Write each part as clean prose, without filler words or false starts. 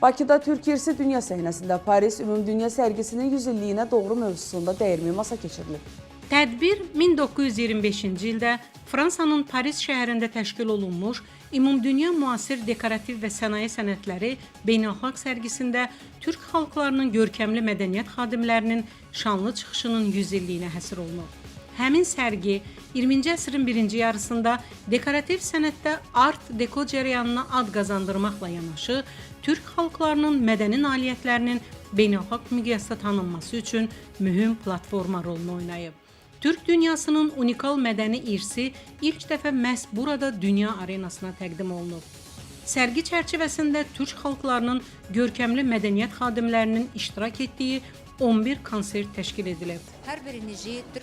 Bakıda Türk İrsi Dünya səhnəsində Paris Ümumdünya sərgisinin 100 illiyinə doğru mövzusunda dəyirmi masa keçirilib. Tədbir 1925-ci ildə Fransanın Paris şəhərində təşkil olunmuş Ümumdünya Müasir Dekorativ və Sənaye Sənətləri Beynəlxalq sərgisində Türk xalqlarının görkəmli mədəniyyət xadimlərinin şanlı çıxışının 100 illiyinə həsr olunub. Həmin sərgi 20-ci əsrin birinci yarısında dekorativ sənətdə art deko cərəyanına ad qazandırmaqla yanaşı, Türk xalqlarının mədəni nailiyyətlərinin beynəlxalq miqyasda tanınması üçün mühüm platforma rolunu oynayıb. Türk dünyasının unikal mədəni irsi ilk dəfə məhz burada dünya arenasına təqdim olunub. Sərgi çərçivəsində Türk xalqlarının görkəmli mədəniyyət xadimlərinin iştirak etdiyi 11 konsert təşkil edilib.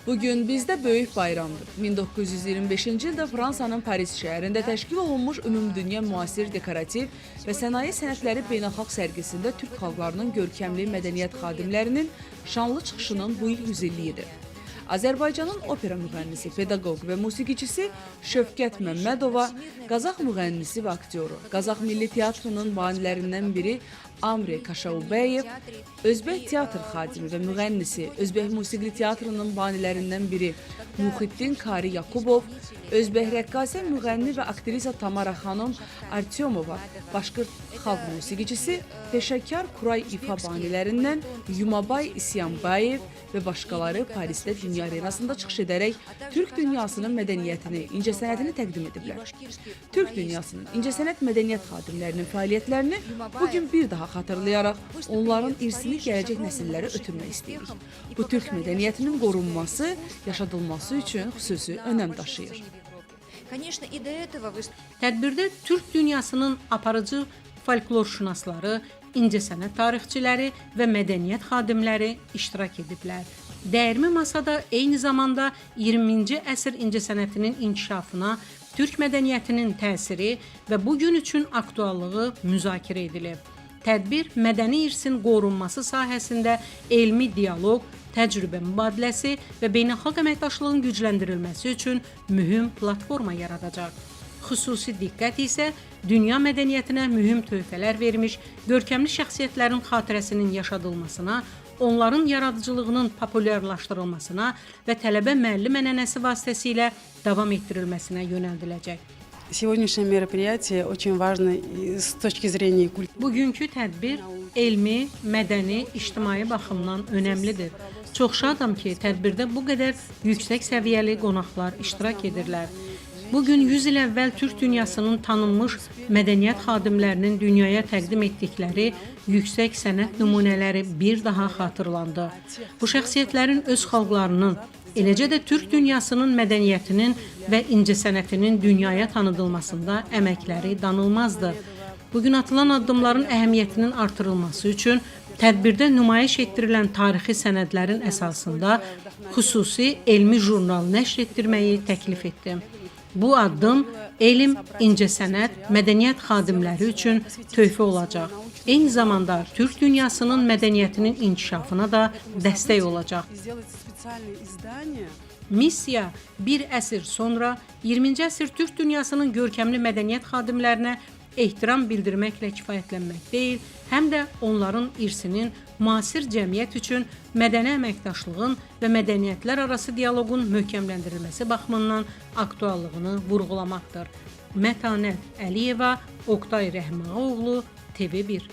Bugün bizdə böyük bayramdır. 1925-ci ildə Fransanın Paris şəhərində təşkil olunmuş Ümumdünya Müasir Dekorativ və Sənaye Sənətləri Beynəlxalq sərgisində Türk xalqlarının görkəmli mədəniyyət xadimlərinin şanlı çıxışının bu il 100 illiyidir. Azərbaycanın opera müğənnisi, pedaqoq və musiqiçisi Şövkət Məmmədova, Qazax müğənnisi və aktyoru, Qazax Milli Teatrının banilərindən biri Amre Kaşaubəyev, Özbək teatr xadimi və müğənnisi, Özbək Musiqili Teatrının banilərindən biri Muxiddin Kari Yakubov, Özbək rəqqasə, müğənni və aktrisa Tamara xanım Artyomova, Başqırt xalq musiqiçisi, peşəkar Kuray İfa banilərindən Yumabay İsyanbayev və başqaları Parisdə dünya arenasında çıxış edərək Türk dünyasının mədəniyyətini, incəsənətini təqdim ediblər. Türk dünyasının incəsənət mədəniyyət xadimlərinin fəaliyyətlərini bugün bir daha xatırlayaraq onların irsini gələcək nəsillərə ötürmək istəyirik. Bu Türk mədəniyyətinin qorunması, yaşadılması üçün xüsusi önəm daşıyır. Tədbirdə Türk dünyasının aparıcı folklorşünasları, incəsənət tarixçiləri və mədəniyyət xadimləri iştirak ediblər. Dəyirmi masada eyni zamanda 20-ci əsr incəsənətinin inkişafına Türk mədəniyyətinin təsiri və bugün üçün aktuallığı müzakirə edilib. Tədbir mədəni irsin qorunması sahəsində elmi dialoq, təcrübə mübadiləsi və beynəlxalq əməkdaşlığın gücləndirilməsi üçün mühüm platforma yaradacaq. Xüsusi diqqət isə dünya mədəniyyətinə mühüm töhfələr vermiş, görkəmli şəxsiyyətlərin xatirəsinin yaşadılmasına, onların yaradıcılığının populyarlaşdırılmasına və tələbə-müəllim ənənəsi vasitəsilə davam etdirilməsinə yönəldiləcək. Сегодняшнее мероприятие очень важно с точки зрения культуры. Bugünkü tədbir elmi, mədəni, ictimai baxımdan önəmlidir. Çox şadam ki, tədbirdə bu qədər yüksək səviyyəli qonaqlar iştirak edirlər. Bugün 100 il əvvəl Türk dünyasının tanınmış mədəniyyət xadimlərinin dünyaya təqdim etdikləri yüksək sənət nümunələri bir daha xatırlandı. Bu şəxsiyyətlərin öz xalqlarının, eləcə də Türk dünyasının mədəniyyətinin və incəsənətinin dünyaya tanıdılmasında əməkləri danılmazdır. Bugün atılan addımların əhəmiyyətinin artırılması üçün tədbirdə nümayiş etdirilən tarixi sənədlərin əsasında xüsusi elmi jurnal nəşr etdirməyi təklif etdim. Bu addım elm, incəsənət, mədəniyyət xadimləri üçün töhfə olacaq. Eyni zamanda Türk dünyasının mədəniyyətinin inkişafına da dəstək olacaq. Missiya bir əsr sonra 20-ci əsr Türk dünyasının görkəmli mədəniyyət xadimlərinə ehtiram bildirməklə kifayətlənmək deyil, həm də onların irsinin müasir cəmiyyət üçün mədəni əməkdaşlığın və mədəniyyətlər arası dialoqun möhkəmləndirilməsi baxımından aktuallığını vurğulamaqdır. Mətanət Əliyeva, Oqtay Rəhməoğlu, TV1.